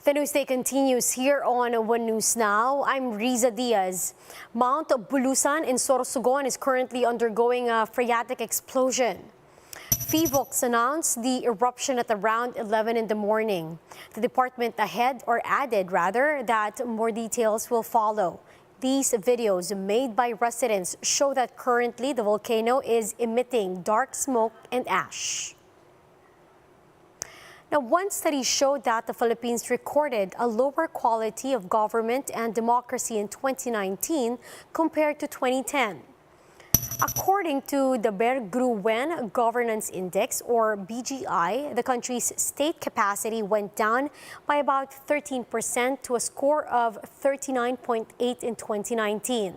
The news day continues here on One News Now. I'm Riza Diaz. Mount Bulusan in Sorsogon is currently undergoing a phreatic explosion. PHIVOLCS announced the eruption at around 11 in the morning. The department added that more details will follow. These videos made by residents show that currently the volcano is emitting dark smoke and ash. Now, one study showed that the Philippines recorded a lower quality of government and democracy in 2019 compared to 2010. According to the Berggruen Governance Index, or BGI, the country's state capacity went down by about 13% to a score of 39.8 in 2019.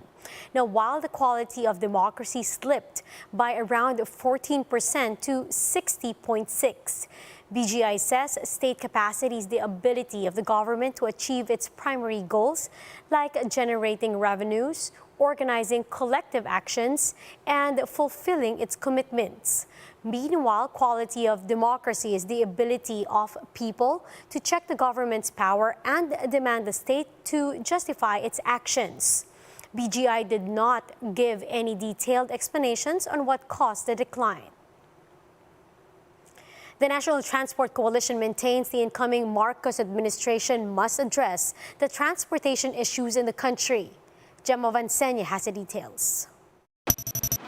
Now, while the quality of democracy slipped by around 14% to 60.6. BGI says state capacity is the ability of the government to achieve its primary goals, like generating revenues, organizing collective actions, and fulfilling its commitments. Meanwhile, quality of democracy is the ability of people to check the government's power and demand the state to justify its actions. BGI did not give any detailed explanations on what caused the decline. The National Transport Coalition maintains the incoming Marcos administration must address the transportation issues in the country. Gemma Vansenia has the details.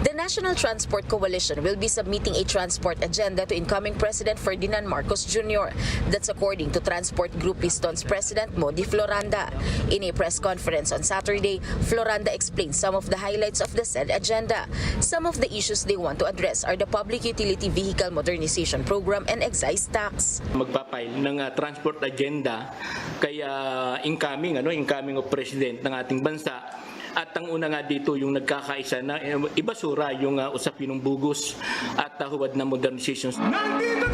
The National Transport Coalition will be submitting a transport agenda to incoming President Ferdinand Marcos Jr. That's according to Transport Group Piston's President Modi Floranda. In a press conference on Saturday, Floranda explained some of the highlights of the said agenda. Some of the issues they want to address are the Public Utility Vehicle Modernization Program and excise tax. Magpapile ng transport agenda kaya incoming of President ng ating bansa. At ang una nga dito yung nagkakaisa na ibasura yung usapin ng bugus at huwad na modernization.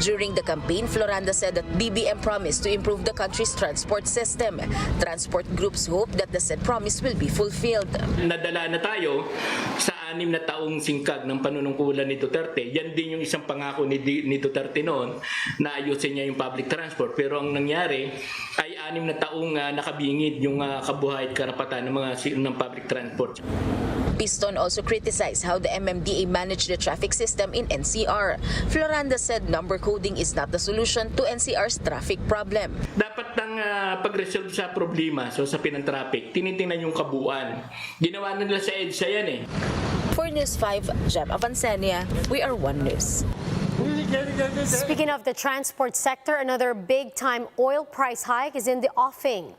During the campaign, Floranda said that BBM promised to improve the country's transport system. Transport groups hope that the said promise will be fulfilled. Nadala na tayo sa 6 na taong singkag ng panunungkulan ni Duterte. Yan din yung isang pangako ni Duterte noon na ayusin niya yung public transport. Pero ang nangyari ay 6 na taong nakabingid yung kabuhay at karapatan ng public transport. Piston also criticized how the MMDA managed the traffic system in NCR. Floranda said number coding is not the solution to NCR's traffic problem. Dapat ng pag-resolve sa problema sa usapin ng traffic, tinitingnan yung kabuuan. Ginawa na nila sa EDSA yan eh. For News 5, Gemma Vansenia, we are One News. Speaking of the transport sector, another big-time oil price hike is in the offing.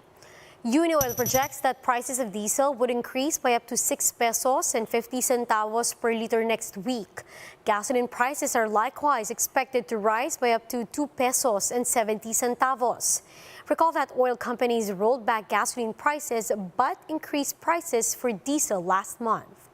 Unioil projects that prices of diesel would increase by up to 6 pesos and 50 centavos per liter next week. Gasoline prices are likewise expected to rise by up to 2 pesos and 70 centavos. Recall that oil companies rolled back gasoline prices but increased prices for diesel last month.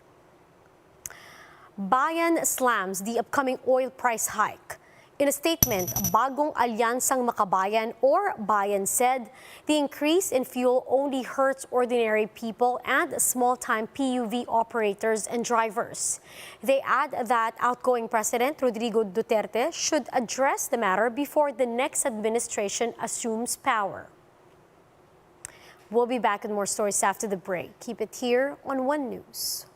Bayan slams the upcoming oil price hike. In a statement, Bagong Alyansang Makabayan or Bayan said the increase in fuel only hurts ordinary people and small-time PUV operators and drivers. They add that outgoing President Rodrigo Duterte should address the matter before the next administration assumes power. We'll be back with more stories after the break. Keep it here on One News.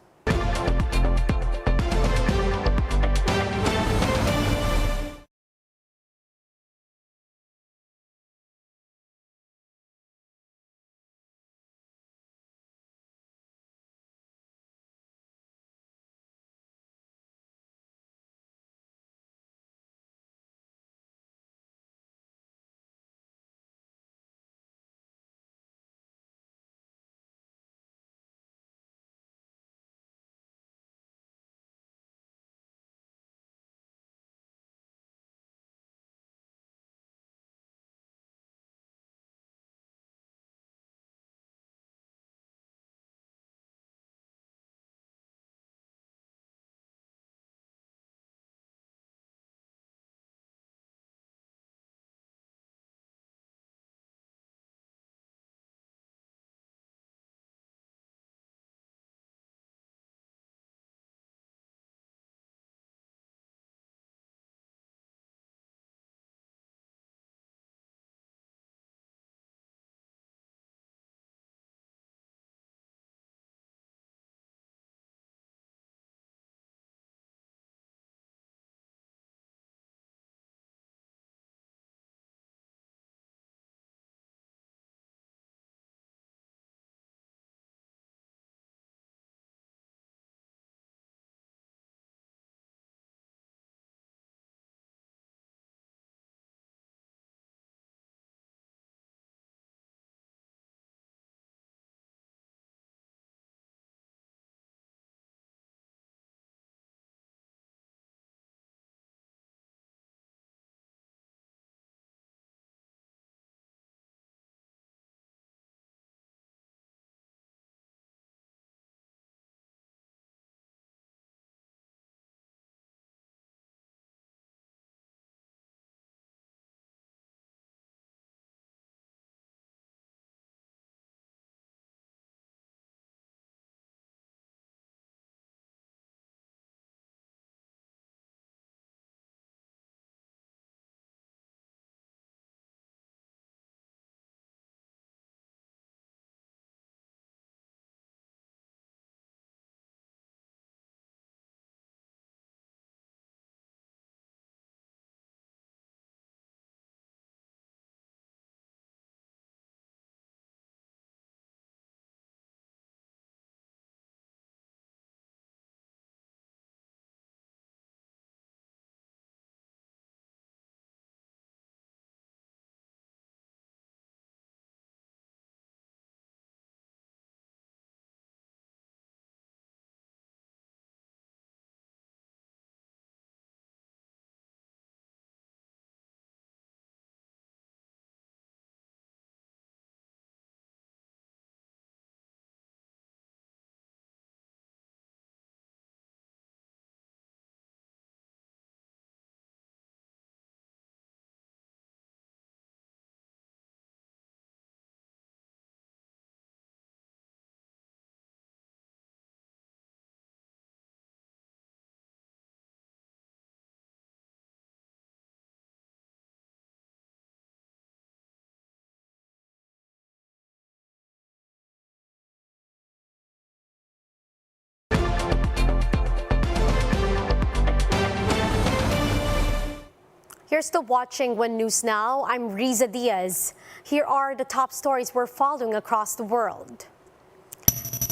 You're still watching One News Now. I'm Riza Diaz. Here are the top stories we're following across the world.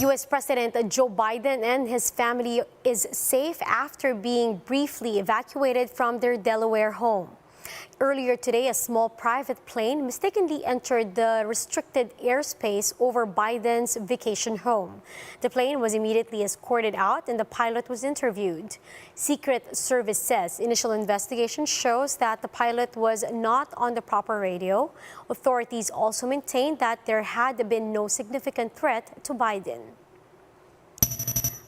U.S. President Joe Biden and his family is safe after being briefly evacuated from their Delaware home. Earlier today, a small private plane mistakenly entered the restricted airspace over Biden's vacation home. The plane was immediately escorted out and the pilot was interviewed. Secret Service says initial investigation shows that the pilot was not on the proper radio. Authorities also maintained that there had been no significant threat to Biden.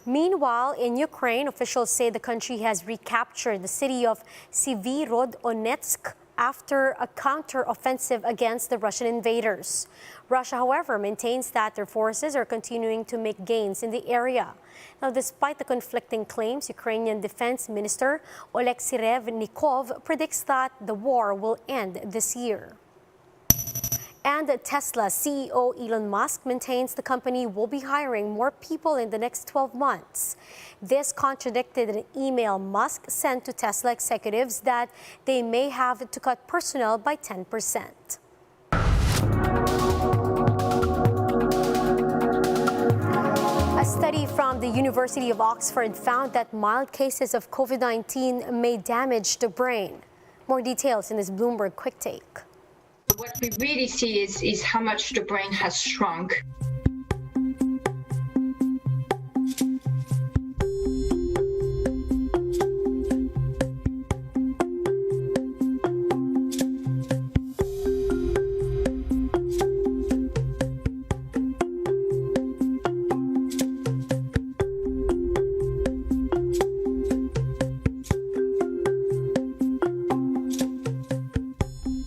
Meanwhile, in Ukraine, officials say the country has recaptured the city of Severodonetsk after a counter-offensive against the Russian invaders. Russia, however, maintains that their forces are continuing to make gains in the area. Now, despite the conflicting claims, Ukrainian Defense Minister Oleksiy Reznikov predicts that the war will end this year. And Tesla CEO Elon Musk maintains the company will be hiring more people in the next 12 months. This contradicted an email Musk sent to Tesla executives that they may have to cut personnel by 10%. A study from the University of Oxford found that mild cases of COVID-19 may damage the brain. More details in this Bloomberg Quick Take. What we really see is how much the brain has shrunk.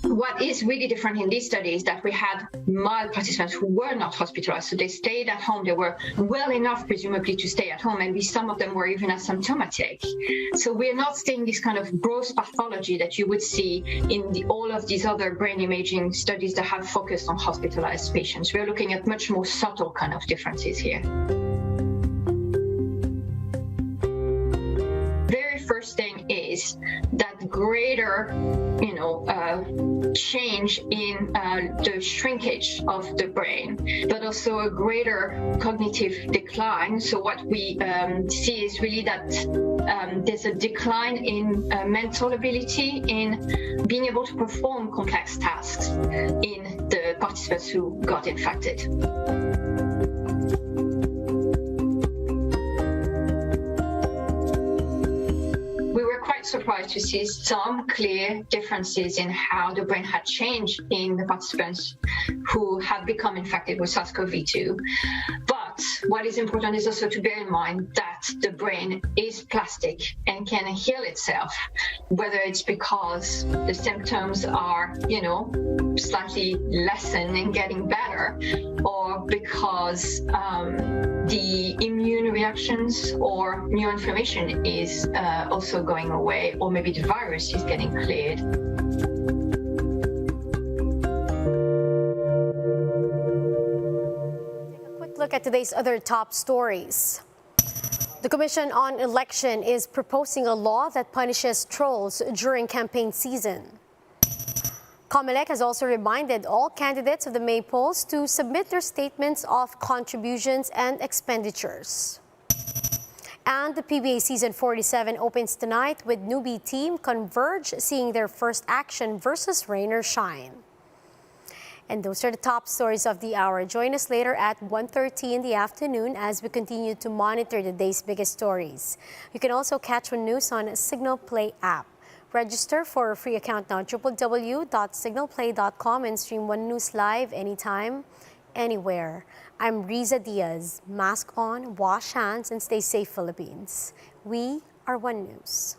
What is really different in this study is that we had mild participants who were not hospitalized. So they stayed at home. They were well enough, presumably, to stay at home. And some of them were even asymptomatic. So we're not seeing this kind of gross pathology that you would see in all of these other brain imaging studies that have focused on hospitalized patients. We're looking at much more subtle kind of differences here. Very first thing is that greater, change in the shrinkage of the brain, but also a greater cognitive decline. So what we see is really that there's a decline in mental ability, in being able to perform complex tasks in the participants who got infected. Surprised to see some clear differences in how the brain had changed in the participants who have become infected with SARS-CoV-2. But what is important is also to bear in mind that the brain is plastic and can heal itself, whether it's because the symptoms are, slightly lessened and getting better, or because the immune reactions or neuroinflammation is also going away, or maybe the virus is getting cleared. Take a quick look at today's other top stories. The Commission on Election is proposing a law that punishes trolls during campaign season. COMELEC has also reminded all candidates of the May polls to submit their statements of contributions and expenditures. And the PBA Season 47 opens tonight with newbie team Converge seeing their first action versus rain or shine. And those are the top stories of the hour. Join us later at 1:30 in the afternoon as we continue to monitor the day's biggest stories. You can also catch One News on Signal Play app. Register for a free account now, www.signalplay.com, and stream One News live anytime, anywhere. I'm Riza Diaz. Mask on, wash hands, and stay safe, Philippines. We are One News.